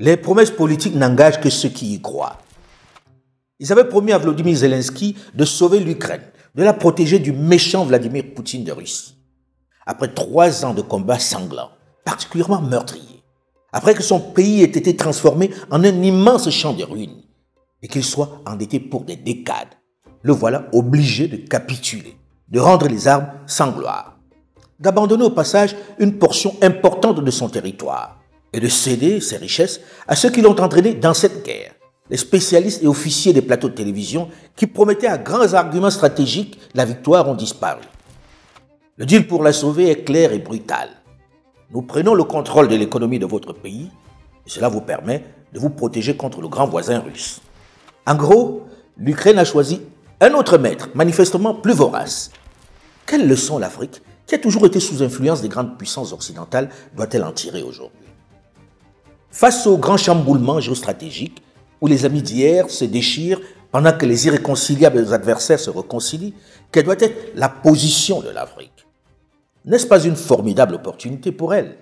Les promesses politiques n'engagent que ceux qui y croient. Ils avaient promis à Volodymyr Zelensky de sauver l'Ukraine, de la protéger du méchant Vladimir Poutine de Russie. Après 3 ans de combats sanglants, particulièrement meurtriers, après que son pays ait été transformé en un immense champ de ruines et qu'il soit endetté pour des décades, le voilà obligé de capituler, de rendre les armes sans gloire, d'abandonner au passage une portion importante de son territoire et de céder ses richesses à ceux qui l'ont entraîné dans cette guerre. Les spécialistes et officiers des plateaux de télévision qui promettaient à grands arguments stratégiques la victoire ont disparu. Le deal pour la sauver est clair et brutal. Nous prenons le contrôle de l'économie de votre pays et cela vous permet de vous protéger contre le grand voisin russe. En gros, l'Ukraine a choisi un autre maître, manifestement plus vorace. Quelle leçon l'Afrique, qui a toujours été sous influence des grandes puissances occidentales, doit-elle en tirer aujourd'hui? Face au grand chamboulement géostratégique, où les amis d'hier se déchirent pendant que les irréconciliables adversaires se réconcilient, quelle doit être la position de l'Afrique? N'est-ce pas une formidable opportunité pour elle?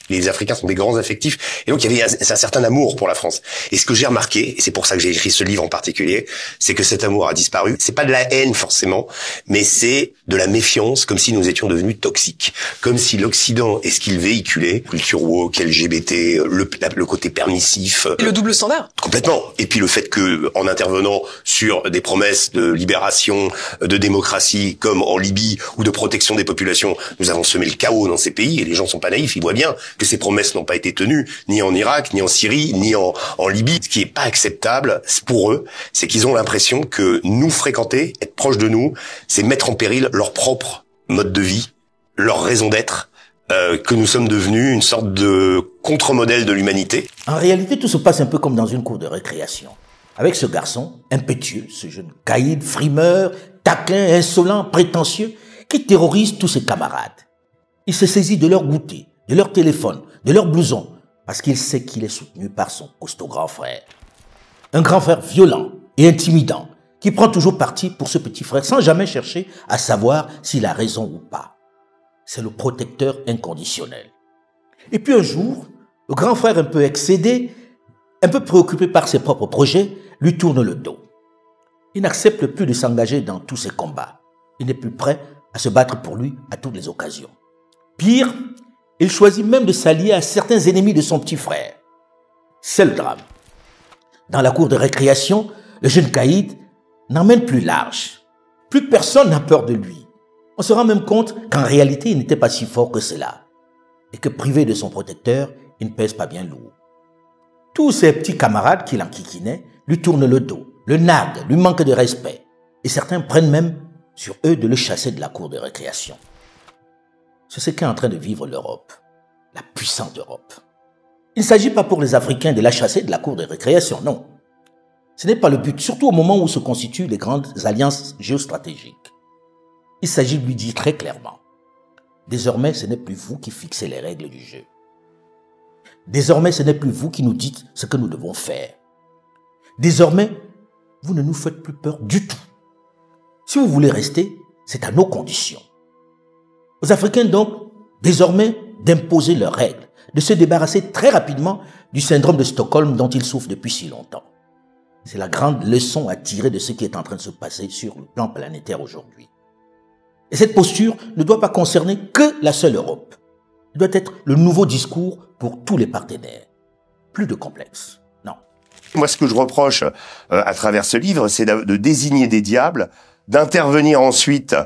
Les Africains sont des grands affectifs, et donc il y avait un certain amour pour la France. Et ce que j'ai remarqué, et c'est pour ça que j'ai écrit ce livre en particulier, c'est que cet amour a disparu. C'est pas de la haine forcément, mais c'est de la méfiance, comme si nous étions devenus toxiques, comme si l'Occident et ce qu'il véhiculait, culture woke, LGBT, le côté permissif, et le double standard. Complètement. Et puis le fait que, en intervenant sur des promesses de libération, de démocratie, comme en Libye, ou de protection des populations, nous avons semé le chaos dans ces pays, et les gens sont pas naïfs, ils voient bien que ces promesses n'ont pas été tenues, ni en Irak, ni en Syrie, ni en Libye. Ce qui est pas acceptable pour eux, c'est qu'ils ont l'impression que nous fréquenter, être proche de nous, c'est mettre en péril leur propre mode de vie, leur raison d'être, que nous sommes devenus une sorte de contre-modèle de l'humanité. En réalité, tout se passe un peu comme dans une cour de récréation. Avec ce garçon, impétueux, ce jeune caïd, frimeur, taquin, insolent, prétentieux, qui terrorise tous ses camarades. Il se saisit de leur goûter, de leur téléphone, de leur blouson, parce qu'il sait qu'il est soutenu par son costaud grand frère. Un grand frère violent et intimidant, qui prend toujours parti pour ce petit frère sans jamais chercher à savoir s'il a raison ou pas. C'est le protecteur inconditionnel. Et puis un jour, le grand frère un peu excédé, un peu préoccupé par ses propres projets, lui tourne le dos. Il n'accepte plus de s'engager dans tous ces combats. Il n'est plus prêt à se battre pour lui à toutes les occasions. Pire, il choisit même de s'allier à certains ennemis de son petit frère. C'est le drame. Dans la cour de récréation, le jeune caïd n'emmène plus large. Plus personne n'a peur de lui. On se rend même compte qu'en réalité, il n'était pas si fort que cela. Et que privé de son protecteur, il ne pèse pas bien lourd. Tous ses petits camarades qui l'enquiquinaient lui tournent le dos, le narguent, lui manquent de respect. Et certains prennent même sur eux de le chasser de la cour de récréation. C'est ce qu'est en train de vivre l'Europe, la puissante Europe. Il ne s'agit pas pour les Africains de la chasser de la cour de récréation, non. Ce n'est pas le but, surtout au moment où se constituent les grandes alliances géostratégiques. Il s'agit de lui dire très clairement, désormais ce n'est plus vous qui fixez les règles du jeu. Désormais ce n'est plus vous qui nous dites ce que nous devons faire. Désormais, vous ne nous faites plus peur du tout. Si vous voulez rester, c'est à nos conditions. Aux Africains donc, désormais, d'imposer leurs règles, de se débarrasser très rapidement du syndrome de Stockholm dont ils souffrent depuis si longtemps. C'est la grande leçon à tirer de ce qui est en train de se passer sur le plan planétaire aujourd'hui. Et cette posture ne doit pas concerner que la seule Europe. Elle doit être le nouveau discours pour tous les partenaires. Plus de complexe, non. Moi, ce que je reproche à travers ce livre, c'est de désigner des diables, d'intervenir ensuite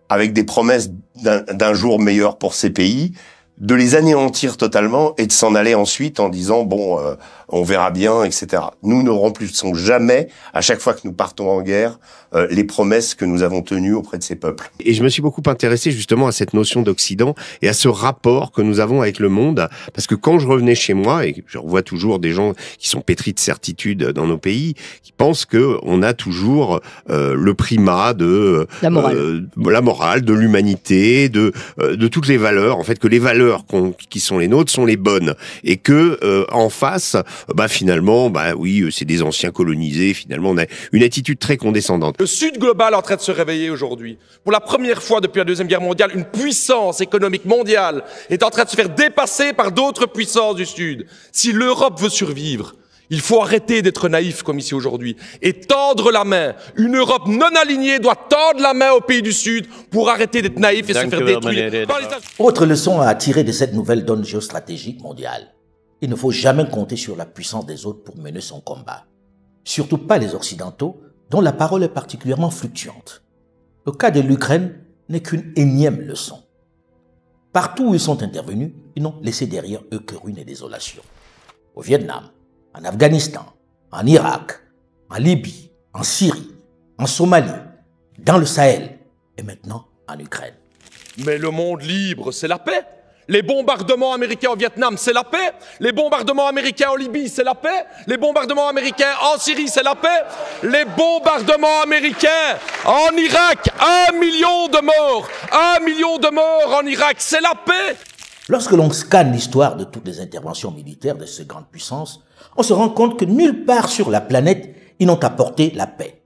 avec des promesses d'un jour meilleur pour ces pays, de les anéantir totalement et de s'en aller ensuite en disant bon, on verra bien, etc. Nous ne remplissons jamais, à chaque fois que nous partons en guerre, les promesses que nous avons tenues auprès de ces peuples. Et je me suis beaucoup intéressé justement à cette notion d'Occident et à ce rapport que nous avons avec le monde, parce que quand je revenais chez moi, et je revois toujours des gens qui sont pétris de certitudes dans nos pays, qui pensent que on a toujours le primat de la morale, de l'humanité, de toutes les valeurs, en fait, que les valeurs valeurs qui sont les nôtres sont les bonnes, et que en face, finalement, oui, c'est des anciens colonisés. Finalement, on a une attitude très condescendante. Le Sud global est en train de se réveiller aujourd'hui. Pour la première fois depuis la Deuxième Guerre mondiale, une puissance économique mondiale est en train de se faire dépasser par d'autres puissances du Sud. Si l'Europe veut survivre, il faut arrêter d'être naïf comme ici aujourd'hui et tendre la main. Une Europe non alignée doit tendre la main aux pays du Sud pour arrêter d'être naïf et se faire détruire par les... Autre leçon à tirer de cette nouvelle donne géostratégique mondiale. Il ne faut jamais compter sur la puissance des autres pour mener son combat. Surtout pas les Occidentaux, dont la parole est particulièrement fluctuante. Le cas de l'Ukraine n'est qu'une énième leçon. Partout où ils sont intervenus, ils n'ont laissé derrière eux que ruine et désolation. Au Vietnam, en Afghanistan, en Irak, en Libye, en Syrie, en Somalie, dans le Sahel et maintenant en Ukraine. Mais le monde libre, c'est la paix. Les bombardements américains au Vietnam, c'est la paix. Les bombardements américains en Libye, c'est la paix. Les bombardements américains en Syrie, c'est la paix. Les bombardements américains en Irak, 1 million de morts. 1 million de morts en Irak, c'est la paix. Lorsque l'on scanne l'histoire de toutes les interventions militaires de ces grandes puissances, on se rend compte que nulle part sur la planète, ils n'ont apporté la paix.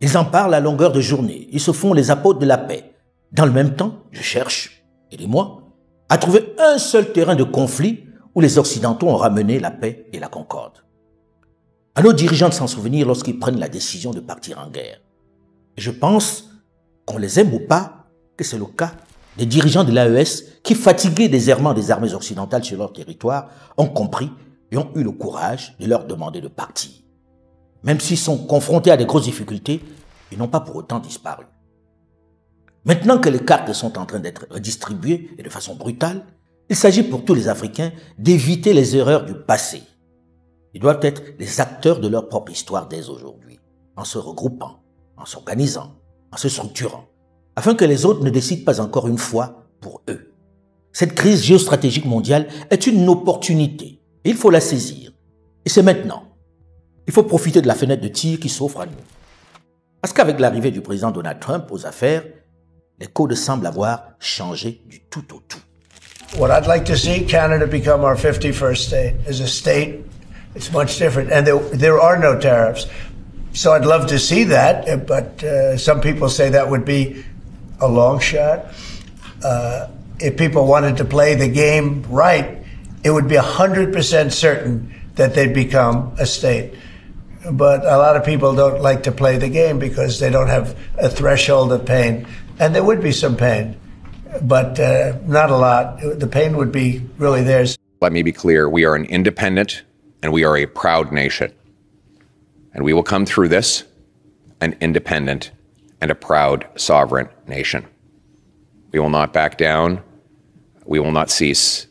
Ils en parlent à longueur de journée. Ils se font les apôtres de la paix. Dans le même temps, je cherche, aidez-moi, à trouver un seul terrain de conflit où les Occidentaux ont ramené la paix et la concorde. À nos dirigeants de s'en souvenir lorsqu'ils prennent la décision de partir en guerre. Et je pense, qu'on les aime ou pas, que c'est le cas des dirigeants de l'AES qui, fatigués des errements des armées occidentales sur leur territoire, ont compris et ont eu le courage de leur demander de partir. Même s'ils sont confrontés à de grosses difficultés, ils n'ont pas pour autant disparu. Maintenant que les cartes sont en train d'être redistribuées et de façon brutale, il s'agit pour tous les Africains d'éviter les erreurs du passé. Ils doivent être les acteurs de leur propre histoire dès aujourd'hui, en se regroupant, en s'organisant, en se structurant, afin que les autres ne décident pas encore une fois pour eux. Cette crise géostratégique mondiale est une opportunité et il faut la saisir. Et c'est maintenant. Il faut profiter de la fenêtre de tir qui s'offre à nous. Parce qu'avec l'arrivée du président Donald Trump aux affaires, les codes semblent avoir changé du tout au tout. What I'd like to see Canada become our 51st state. As a state, it's much different, and there are no tariffs. So I'd love to see that, but some people say that would be a long shot. If people wanted to play the game right, it would be 100% certain that they'd become a state. But a lot of people don't like to play the game because they don't have a threshold of pain. And there would be some pain, but not a lot. The pain would be really theirs. Let me be clear. We are an independent and we are a proud nation. And we will come through this an independent and a proud sovereign nation. We will not back down. We will not cease.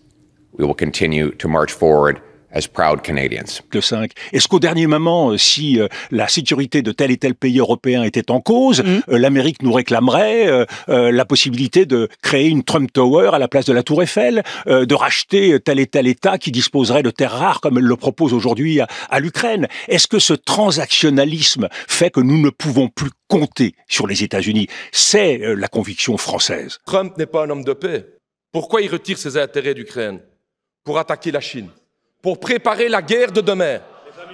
We will continue to march forward as proud Canadians. Le 5. Est-ce qu'au dernier moment, si la sécurité de tel et tel pays européen était en cause, l'Amérique nous réclamerait la possibilité de créer une Trump Tower à la place de la Tour Eiffel, de racheter tel et tel État qui disposerait de terres rares comme elle le propose aujourd'hui à l'Ukraine? Est-ce que ce transactionnalisme fait que nous ne pouvons plus compter sur les États-Unis? C'est la conviction française. Trump n'est pas un homme de paix. Pourquoi il retire ses intérêts d'Ukraine? Pour attaquer la Chine. Pour préparer la guerre de demain.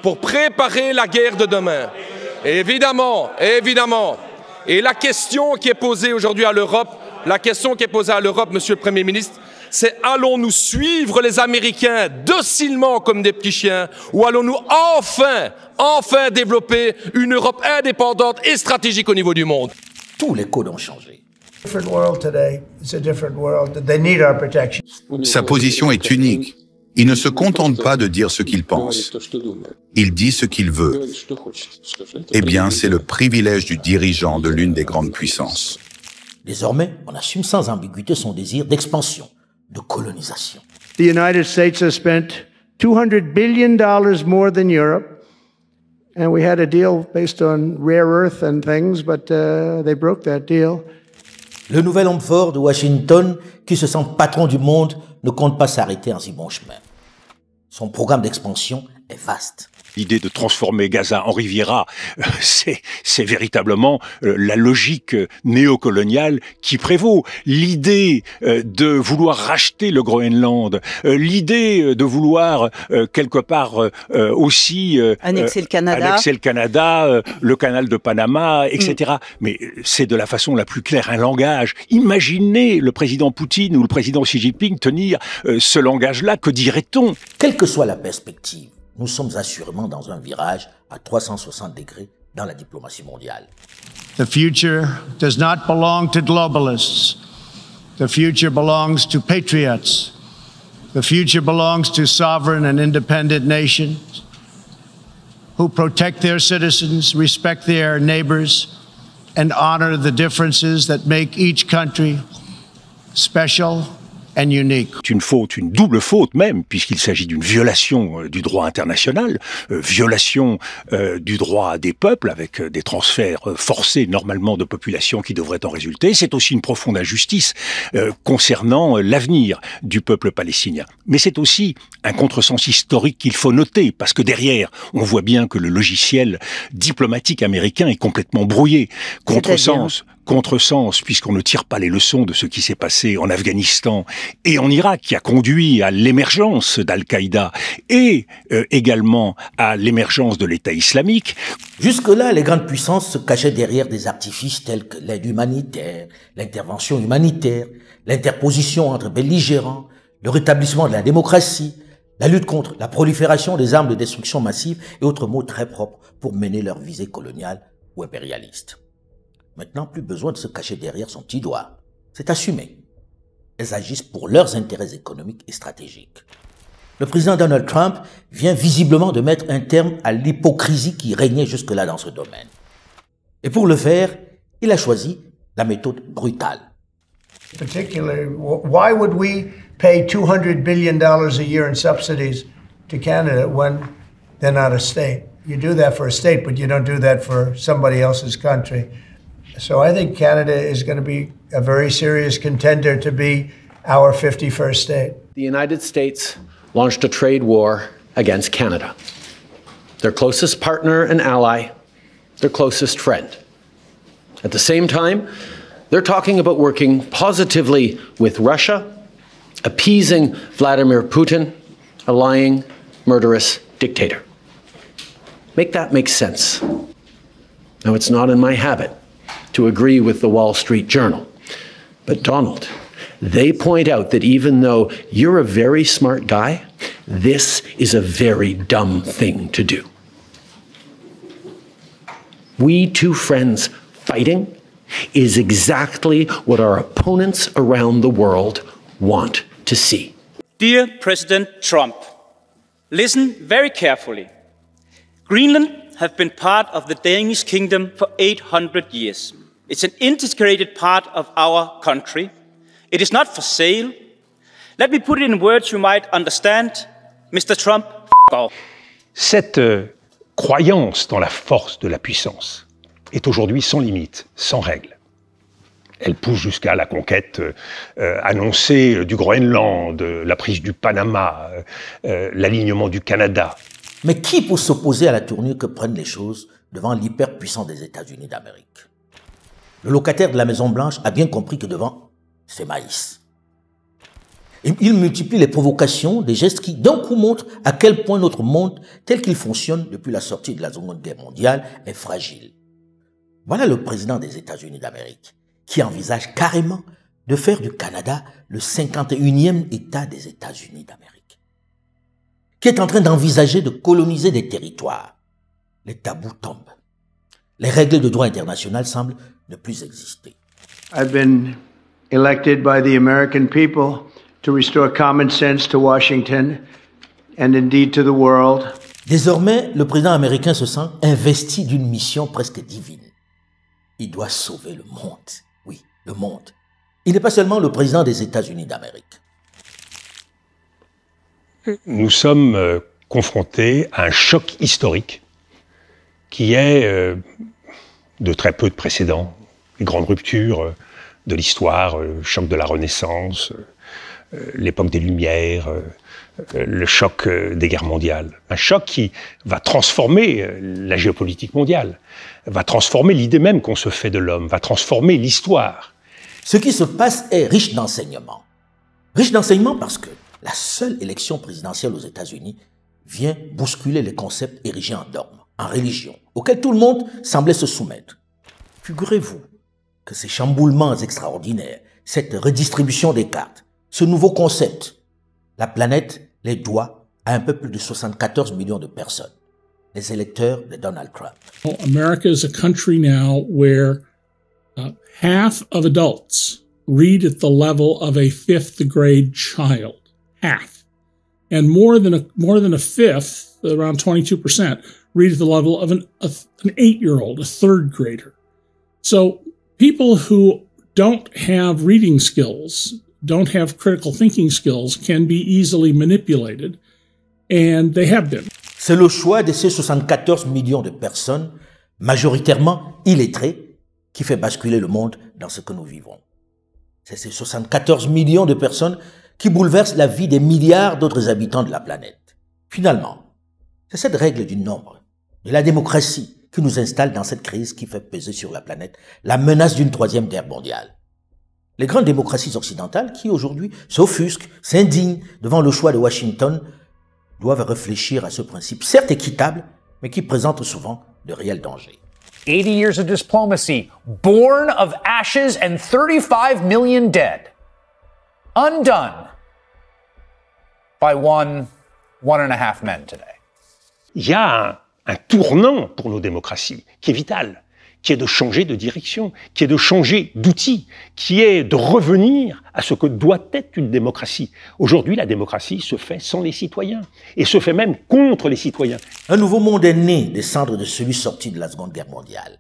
Pour préparer la guerre de demain. Évidemment, évidemment. Et la question qui est posée aujourd'hui à l'Europe, Monsieur le Premier ministre, c'est allons-nous suivre les Américains docilement comme des petits chiens ou allons-nous enfin développer une Europe indépendante et stratégique au niveau du monde? Tous les codes ont changé. Sa position est unique. Il ne se contente pas de dire ce qu'il pense. Il dit ce qu'il veut. Eh bien, c'est le privilège du dirigeant de l'une des grandes puissances. Désormais, on assume sans ambiguïté son désir d'expansion, de colonisation. The United States has spent $200 billion more than Europe. And we had a deal based on rare earth and things, but they broke that deal. Le nouvel homme fort de Washington, qui se sent patron du monde, ne compte pas s'arrêter en si bon chemin. Son programme d'expansion est vaste. L'idée de transformer Gaza en Riviera, c'est véritablement la logique néocoloniale qui prévaut. L'idée de vouloir racheter le Groenland, l'idée de vouloir quelque part aussi annexer le Canada, le canal de Panama, etc. Mais c'est de la façon la plus claire un langage. Imaginez le président Poutine ou le président Xi Jinping tenir ce langage-là, que dirait-on? Quelle que soit la perspective, nous sommes assurément dans un virage à 360 degrés dans la diplomatie mondiale. The future does not belong to globalists. The future belongs to patriots. The future belongs to sovereign and independent nations who protect their citizens, respect their neighbors, and honor the differences that make each country special and unique. C'est une faute, une double faute même, puisqu'il s'agit d'une violation du droit international, violation du droit des peuples, avec des transferts forcés normalement de populations qui devraient en résulter. C'est aussi une profonde injustice concernant l'avenir du peuple palestinien. Mais c'est aussi un contresens historique qu'il faut noter, parce que derrière, on voit bien que le logiciel diplomatique américain est complètement brouillé. Contresens, puisqu'on ne tire pas les leçons de ce qui s'est passé en Afghanistan et en Irak, qui a conduit à l'émergence d'Al-Qaïda et également à l'émergence de l'État islamique. Jusque-là, les grandes puissances se cachaient derrière des artifices tels que l'aide humanitaire, l'intervention humanitaire, l'interposition entre belligérants, le rétablissement de la démocratie, la lutte contre la prolifération des armes de destruction massive et autres mots très propres pour mener leur visée coloniale ou impérialiste. Maintenant, plus besoin de se cacher derrière son petit doigt. C'est assumé. Elles agissent pour leurs intérêts économiques et stratégiques. Le président Donald Trump vient visiblement de mettre un terme à l'hypocrisie qui régnait jusque-là dans ce domaine. Et pour le faire, il a choisi la méthode brutale. Particularly, why would we pay $200 billion a year in subsidies to Canada when they're not a state? You do that for a state, but you don't do that for somebody else's country. So I think Canada is going to be a very serious contender to be our 51st state. The United States launched a trade war against Canada, their closest partner and ally, their closest friend. At the same time, they're talking about working positively with Russia, appeasing Vladimir Putin, a lying, murderous dictator. Make that make sense. Now, it's not in my habit to agree with the Wall Street Journal. But Donald, they point out that even though you're a very smart guy, this is a very dumb thing to do. We two friends fighting is exactly what our opponents around the world want to see. Dear President Trump, listen very carefully. Greenland have been part of the Danish kingdom for 800 years. It's an integrated part of our country. It is not for sale. Let me put it in words you might understand. Mr. Trump, f*** off. Cette croyance dans la force de la puissance est aujourd'hui sans limite, sans règle. Elle pousse jusqu'à la conquête annoncée du Groenland, la prise du Panama, l'alignement du Canada. Mais qui peut s'opposer à la tournure que prennent les choses devant l'hyperpuissance des États-Unis d'Amérique? Le locataire de la Maison-Blanche a bien compris que devant, c'est maïs. Et il multiplie les provocations, des gestes qui, d'un coup, montrent à quel point notre monde, tel qu'il fonctionne depuis la sortie de la Seconde Guerre mondiale, est fragile. Voilà le président des États-Unis d'Amérique, qui envisage carrément de faire du Canada le 51e État des États-Unis d'Amérique, qui est en train d'envisager de coloniser des territoires. Les tabous tombent. Les règles de droit international semblent ne plus exister. I've been elected by the American people to restore common sense to Washington and indeed to the world. Désormais, le président américain se sent investi d'une mission presque divine. Il doit sauver le monde. Oui, le monde. Il n'est pas seulement le président des États-Unis d'Amérique. Nous sommes confrontés à un choc historique qui est de très peu de précédents. Les grandes ruptures de l'histoire, le choc de la Renaissance, l'époque des Lumières, le choc des guerres mondiales. Un choc qui va transformer la géopolitique mondiale, va transformer l'idée même qu'on se fait de l'homme, va transformer l'histoire. Ce qui se passe est riche d'enseignements. Riche d'enseignements parce que la seule élection présidentielle aux États-Unis vient bousculer les concepts érigés en dogme, en religion, auxquels tout le monde semblait se soumettre. Figurez-vous que ces chamboulements extraordinaires, cette redistribution des cartes, ce nouveau concept, la planète les doit à un peu plus de 74 millions de personnes, les électeurs de Donald Trump. America is a country now where half of adults read at the level of a fifth grade child. Half. And more than a fifth, around 22%, read at the level of an 8-year-old, a third grader. So people who don't have reading skills, don't have critical thinking skills, can be easily manipulated, and they have been. C'est le choix de ces 74 millions de personnes, majoritairement illettrées, qui fait basculer le monde dans ce que nous vivons. C'est ces 74 millions de personnes qui bouleversent la vie des milliards d'autres habitants de la planète. Finalement, c'est cette règle du nombre, de la démocratie, qui nous installe dans cette crise qui fait peser sur la planète la menace d'une troisième guerre mondiale. Les grandes démocraties occidentales qui aujourd'hui s'offusquent, s'indignent devant le choix de Washington doivent réfléchir à ce principe, certes équitable, mais qui présente souvent de réels dangers. 80 years of diplomacy, born of ashes and 35 million dead. Undone by one and a half men today. Il y a un tournant pour nos démocraties qui est vital, qui est de changer de direction, qui est de changer d'outil, qui est de revenir à ce que doit être une démocratie. Aujourd'hui, la démocratie se fait sans les citoyens, et se fait même contre les citoyens. Un nouveau monde est né des cendres de celui sorti de la Seconde Guerre mondiale,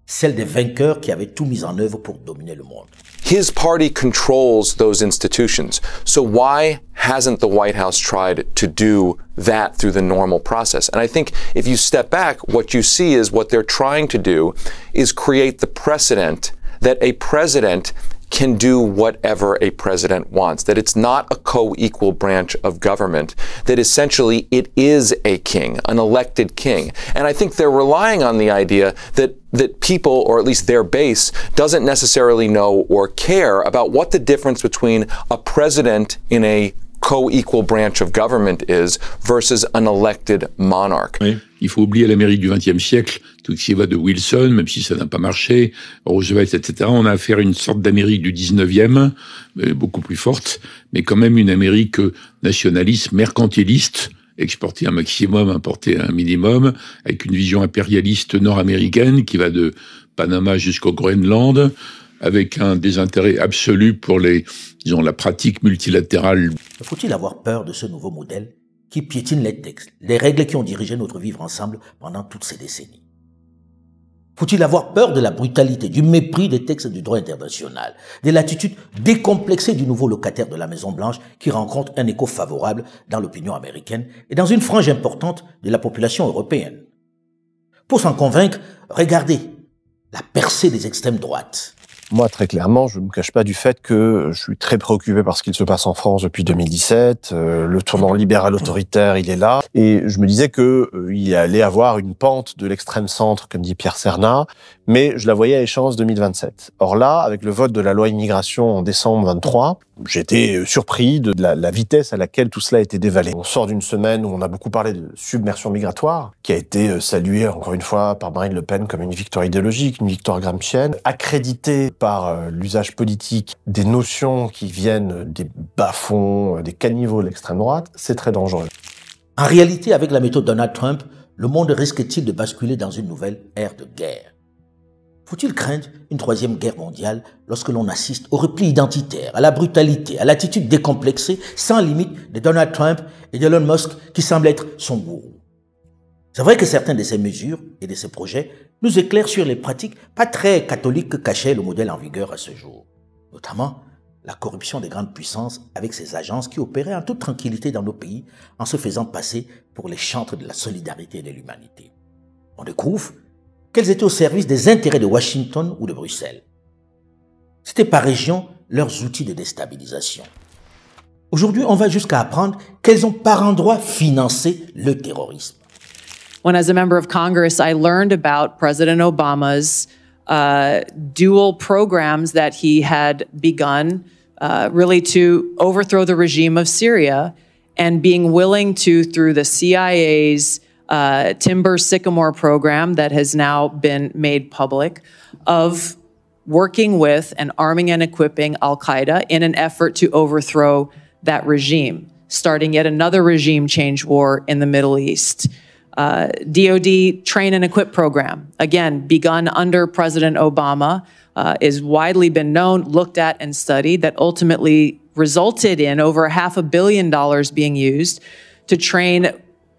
celle des vainqueurs qui avaient tout mis en œuvre pour dominer le monde. His party controls those institutions. So why hasn't the White House tried to do that through the normal process? And I think if you step back, what you see is what they're trying to do is create the precedent that a president can do whatever a president wants, that it's not a co-equal branch of government, that essentially it is a king, an elected king. And I think they're relying on the idea that people, or at least their base, doesn't necessarily know or care about what the difference between a president in a co-equal branch of government is versus an elected monarch. Oui, il faut oublier l'Amérique du XXe siècle, tout ce qui va de Wilson, même si ça n'a pas marché, Roosevelt, etc. On a affaire à une sorte d'Amérique du XIXe, beaucoup plus forte, mais quand même une Amérique nationaliste, mercantiliste, exporter un maximum, importer un minimum, avec une vision impérialiste nord-américaine qui va de Panama jusqu'au Groenland, avec un désintérêt absolu pour la pratique multilatérale. Faut-il avoir peur de ce nouveau modèle qui piétine les textes, les règles qui ont dirigé notre vivre ensemble pendant toutes ces décennies? Faut-il avoir peur de la brutalité, du mépris des textes du droit international, de l'attitude décomplexée du nouveau locataire de la Maison-Blanche qui rencontre un écho favorable dans l'opinion américaine et dans une frange importante de la population européenne? Pour s'en convaincre, regardez la percée des extrêmes droites. Moi, très clairement, je ne me cache pas du fait que je suis très préoccupé par ce qu'il se passe en France depuis 2017. Le tournant libéral-autoritaire, il est là. Et je me disais qu'il allait avoir une pente de l'extrême centre, comme dit Pierre Cernat, mais je la voyais à échéance 2027. Or là, avec le vote de la loi immigration en décembre 23, j'étais surpris de la vitesse à laquelle tout cela a été dévalé. On sort d'une semaine où on a beaucoup parlé de submersion migratoire, qui a été saluée, encore une fois, par Marine Le Pen comme une victoire idéologique, une victoire gramscienne, accréditée par l'usage politique des notions qui viennent des bas-fonds, des caniveaux de l'extrême droite. C'est très dangereux. En réalité, avec la méthode Donald Trump, le monde risque-t-il de basculer dans une nouvelle ère de guerre? Faut-il craindre une troisième guerre mondiale lorsque l'on assiste au repli identitaire, à la brutalité, à l'attitude décomplexée, sans limite de Donald Trump et d'Elon Musk qui semble être son gourou? C'est vrai que certaines de ces mesures et de ces projets nous éclairent sur les pratiques pas très catholiques que cachait le modèle en vigueur à ce jour. Notamment la corruption des grandes puissances avec ces agences qui opéraient en toute tranquillité dans nos pays en se faisant passer pour les chantres de la solidarité et de l'humanité. On découvre qu'elles étaient au service des intérêts de Washington ou de Bruxelles. C'était par région leurs outils de déstabilisation. Aujourd'hui, on va jusqu'à apprendre qu'elles ont par endroits financé le terrorisme. When, as a member of Congress, I learned about President Obama's dual programs that he had begun really to overthrow the regime of Syria, and being willing to, through the CIA's Timber Sycamore program that has now been made public, of working with and arming and equipping al-Qaeda in an effort to overthrow that regime, starting yet another regime change war in the Middle East. DoD Train and Equip program, again, begun under President Obama, is widely been known, looked at, and studied, that ultimately resulted in over $500 million being used to train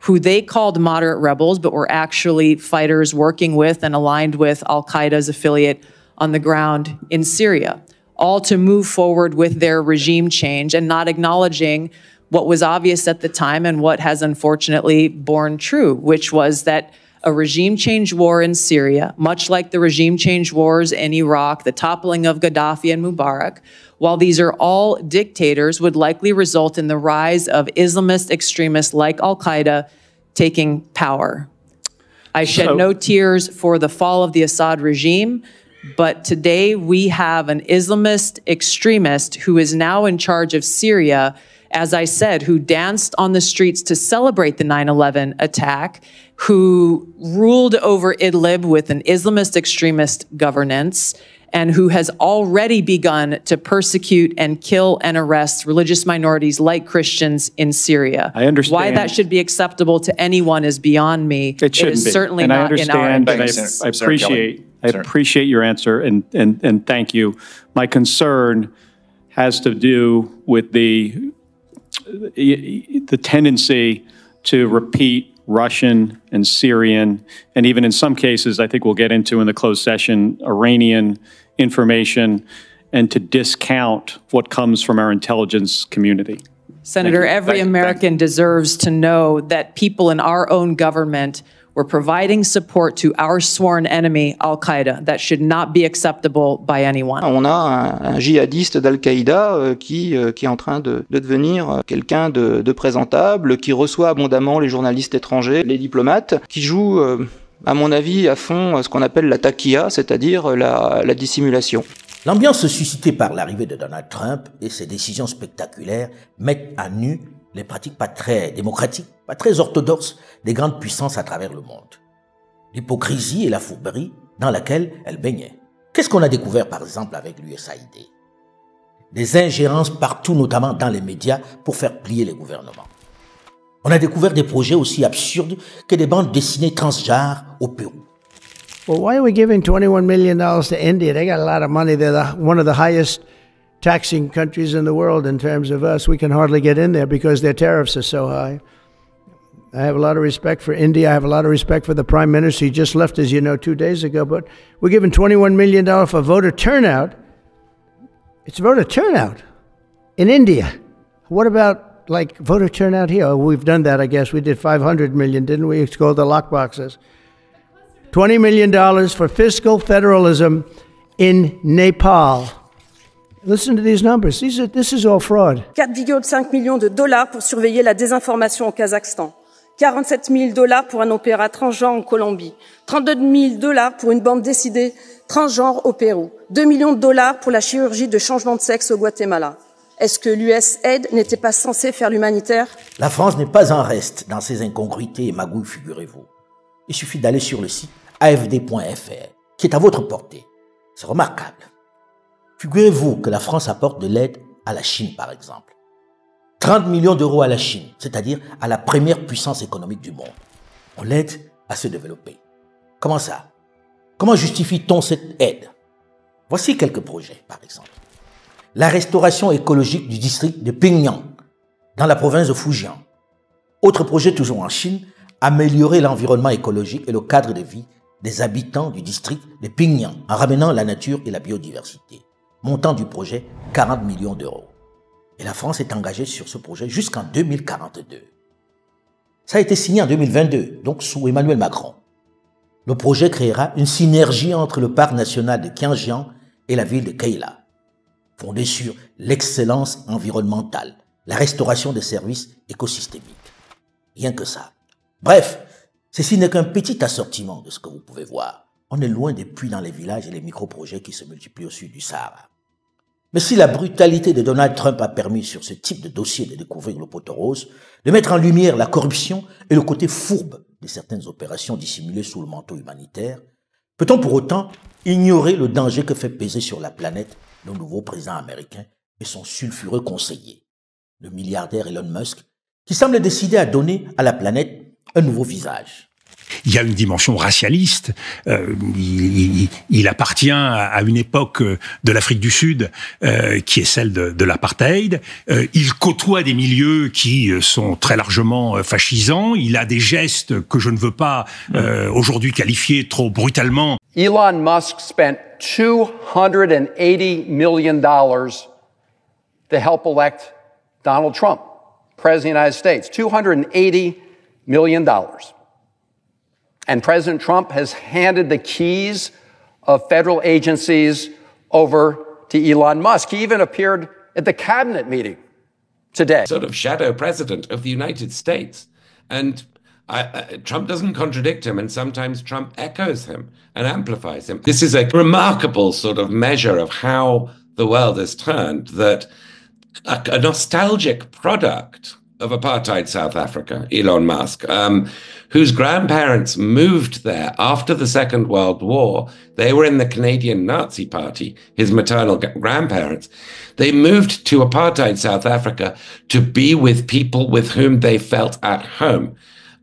who they called moderate rebels, but were actually fighters working with and aligned with al-Qaeda's affiliate on the ground in Syria, all to move forward with their regime change and not acknowledging what was obvious at the time and what has unfortunately borne true, which was that a regime change war in Syria, much like the regime change wars in Iraq, the toppling of Gaddafi and Mubarak, while these are all dictators, would likely result in the rise of Islamist extremists like al-Qaeda taking power. I shed no tears for the fall of the Assad regime, but today we have an Islamist extremist who is now in charge of Syria, as I said, who danced on the streets to celebrate the 9/11 attack, who ruled over Idlib with an Islamist extremist governance, and who has already begun to persecute and kill and arrest religious minorities like Christians in Syria. I understand. Why that should be acceptable to anyone is beyond me. It shouldn't is be. certainly and not I in our understand, interest. I appreciate your answer, and thank you. My concern has to do with the tendency to repeat Russian and Syrian, and even in some cases, I think we'll get into in the closed session, Iranian information, and to discount what comes from our intelligence community. Senator, every American deserves to know that people in our own government were providing support to our sworn enemy, Al-Qaeda. That should not be acceptable by anyone. On a un djihadiste d'Al-Qaïda qui est en train de devenir quelqu'un de présentable, qui reçoit abondamment les journalistes étrangers, les diplomates, qui joue, à mon avis, à fond ce qu'on appelle la taquilla, c'est-à-dire la dissimulation. L'ambiance suscitée par l'arrivée de Donald Trump et ses décisions spectaculaires mettent à nu les pratiques pas très démocratiques, pas très orthodoxes des grandes puissances à travers le monde. L'hypocrisie et la fourberie dans laquelle elles baignaient. Qu'est-ce qu'on a découvert par exemple avec l'USAID? Des ingérences partout, notamment dans les médias, pour faire plier les gouvernements. On a découvert des projets aussi absurdes que des bandes dessinées transgenres au Pérou. Well, why are we giving $21 million to India? They got a lot of money. They're one of the highest taxing countries in the world in terms of us. We can hardly get in there because their tariffs are so high. I have a lot of respect for India. I have a lot of respect for the Prime Minister. He just left, as you know, 2 days ago. But we're giving $21 million for voter turnout. It's voter turnout in India. What about, like, voter turnout here? Oh, we've done that, I guess. We did 500 million, didn't we? It's called the lockboxes. $20 million for fiscal federalism in Nepal. Listen to these numbers. This is all fraud. 4,5 millions de dollars pour surveiller la désinformation au Kazakhstan. 47 000 dollars pour un opéra transgenre en Colombie. 32 000 dollars pour une bande dessinée transgenre au Pérou. 2 millions de dollars pour la chirurgie de changement de sexe au Guatemala. Est-ce que l'USAID n'était pas censé faire l'humanitaire? La France n'est pas en reste dans ses incongruités et magouilles, figurez-vous. Il suffit d'aller sur le site afd.fr, qui est à votre portée. C'est remarquable. Figurez-vous que la France apporte de l'aide à la Chine, par exemple. 30 millions d'euros à la Chine, c'est-à-dire à la première puissance économique du monde. On l'aide à se développer. Comment ça? Comment justifie-t-on cette aide? Voici quelques projets, par exemple. La restauration écologique du district de Pingyang, dans la province de Fujian. Autre projet toujours en Chine, améliorer l'environnement écologique et le cadre de vie des habitants du district de Pingyang en ramenant la nature et la biodiversité. Montant du projet, 40 millions d'euros. Et la France est engagée sur ce projet jusqu'en 2042. Ça a été signé en 2022, donc sous Emmanuel Macron. Le projet créera une synergie entre le parc national de Kianjiang et la ville de Keila, fondée sur l'excellence environnementale, la restauration des services écosystémiques. Rien que ça. Bref, ceci n'est qu'un petit assortiment de ce que vous pouvez voir. On est loin des puits dans les villages et les micro-projets qui se multiplient au sud du Sahara. Mais si la brutalité de Donald Trump a permis sur ce type de dossier de découvrir le poteau rose, de mettre en lumière la corruption et le côté fourbe de certaines opérations dissimulées sous le manteau humanitaire, peut-on pour autant ignorer le danger que fait peser sur la planète le nouveau président américain et son sulfureux conseiller, le milliardaire Elon Musk, qui semble décidé à donner à la planète un nouveau visage? Il y a une dimension racialiste. Il appartient à une époque de l'Afrique du Sud qui est celle de l'apartheid. Il côtoie des milieux qui sont très largement fascisants. Il a des gestes que je ne veux pas aujourd'hui qualifier trop brutalement. Elon Musk spent $280 million to help elect Donald Trump, President of the United States. $280 million. And President Trump has handed the keys of federal agencies over to Elon Musk. He even appeared at the cabinet meeting today. Sort of shadow president of the United States. And Trump doesn't contradict him, and sometimes Trump echoes him and amplifies him. This is a remarkable sort of measure of how the world has turned, that a nostalgic product of apartheid South Africa, Elon Musk, whose grandparents moved there after the Second World War. They were in the Canadian Nazi Party, his maternal grandparents. They moved to apartheid South Africa to be with people with whom they felt at home.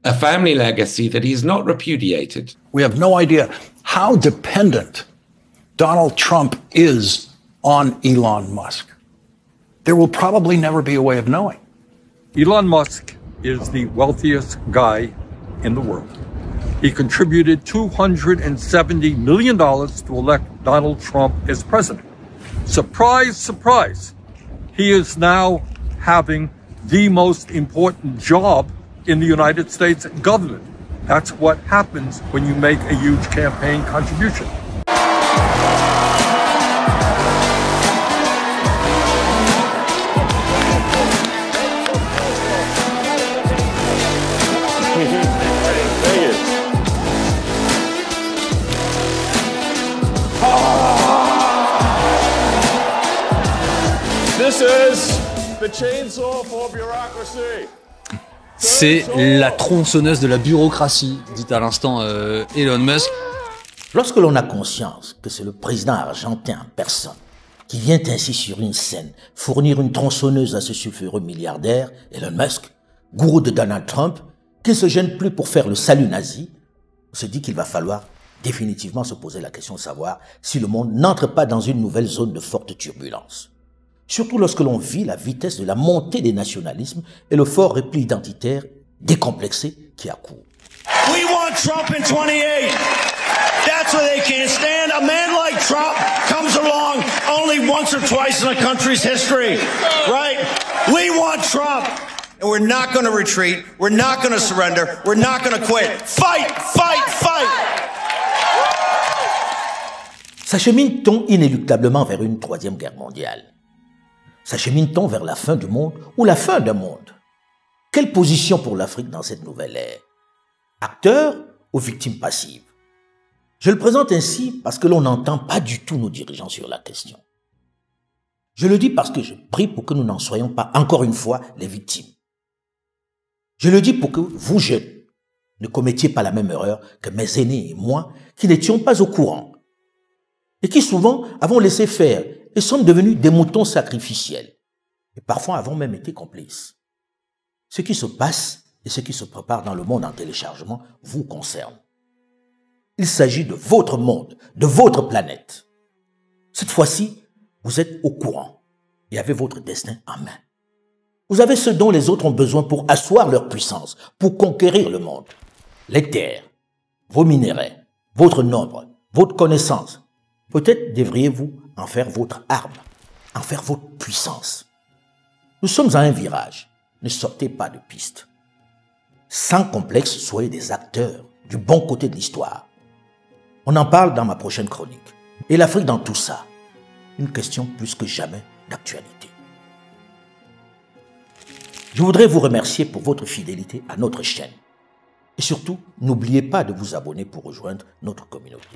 A family legacy that he's not repudiated. We have no idea how dependent Donald Trump is on Elon Musk. There will probably never be a way of knowing. Elon Musk is the wealthiest guy in the world. He contributed $270 million to elect Donald Trump as president. Surprise, surprise. He is now having the most important job in the United States government. That's what happens when you make a huge campaign contribution. C'est la tronçonneuse de la bureaucratie, dit à l'instant Elon Musk. Lorsque l'on a conscience que c'est le président argentin en personne qui vient ainsi sur une scène fournir une tronçonneuse à ce sulfureux milliardaire, Elon Musk, gourou de Donald Trump, qui ne se gêne plus pour faire le salut nazi, on se dit qu'il va falloir définitivement se poser la question de savoir si le monde n'entre pas dans une nouvelle zone de forte turbulence. Surtout lorsque l'on vit la vitesse de la montée des nationalismes et le fort repli identitaire décomplexé qui accourt. We want Trump in 28. That's what they can't stand. A man like Trump comes along only once or twice in a country's history, right? We want Trump. And we're not going to retreat. We're not going to surrender. We're not going to quit. Fight, fight, fight. S'achemine-t-on inéluctablement vers une troisième guerre mondiale? S'achemine-t-on vers la fin du monde ou la fin d'un monde? Quelle position pour l'Afrique dans cette nouvelle ère? Acteur ou victime passive? Je le présente ainsi parce que l'on n'entend pas du tout nos dirigeants sur la question. Je le dis parce que je prie pour que nous n'en soyons pas encore une fois les victimes. Je le dis pour que vous, jeunes, ne commettiez pas la même erreur que mes aînés et moi qui n'étions pas au courant et qui souvent avons laissé faire et sommes devenus des moutons sacrificiels et parfois avons même été complices. Ce qui se passe et ce qui se prépare dans le monde en téléchargement vous concerne. Il s'agit de votre monde, de votre planète. Cette fois-ci, vous êtes au courant et avez votre destin en main. Vous avez ce dont les autres ont besoin pour asseoir leur puissance, pour conquérir le monde. Les terres, vos minéraux, votre nombre, votre connaissance. Peut-être devriez-vous en faire votre arme, en faire votre puissance. Nous sommes à un virage. Ne sortez pas de piste. Sans complexe, soyez des acteurs du bon côté de l'histoire. On en parle dans ma prochaine chronique. Et l'Afrique dans tout ça, une question plus que jamais d'actualité. Je voudrais vous remercier pour votre fidélité à notre chaîne. Et surtout, n'oubliez pas de vous abonner pour rejoindre notre communauté.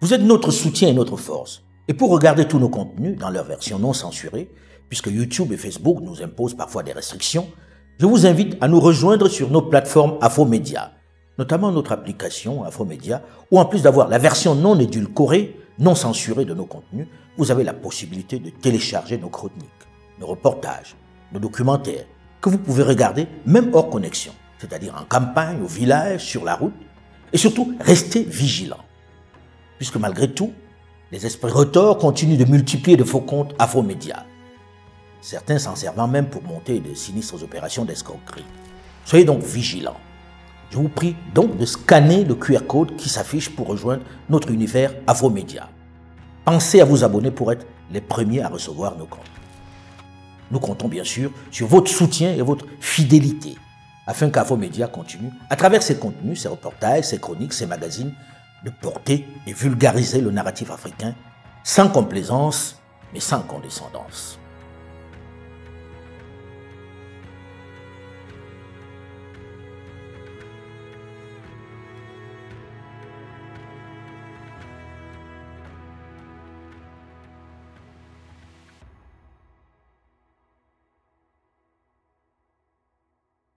Vous êtes notre soutien et notre force. Et pour regarder tous nos contenus dans leur version non censurée, puisque YouTube et Facebook nous imposent parfois des restrictions, je vous invite à nous rejoindre sur nos plateformes Afromédia, notamment notre application Afromédia, où en plus d'avoir la version non édulcorée, non censurée de nos contenus, vous avez la possibilité de télécharger nos chroniques, nos reportages, nos documentaires, que vous pouvez regarder même hors connexion, c'est-à-dire en campagne, au village, sur la route, et surtout restez vigilants. Puisque malgré tout, les esprits retors continuent de multiplier de faux comptes Afromédia. Certains s'en servant même pour monter de sinistres opérations d'escroquerie. Soyez donc vigilants. Je vous prie donc de scanner le QR code qui s'affiche pour rejoindre notre univers Afromédia. Pensez à vous abonner pour être les premiers à recevoir nos contenus. Nous comptons bien sûr sur votre soutien et votre fidélité afin qu'Afromédia continue, à travers ses contenus, ses reportages, ses chroniques, ses magazines, de porter et vulgariser le narratif africain sans complaisance mais sans condescendance.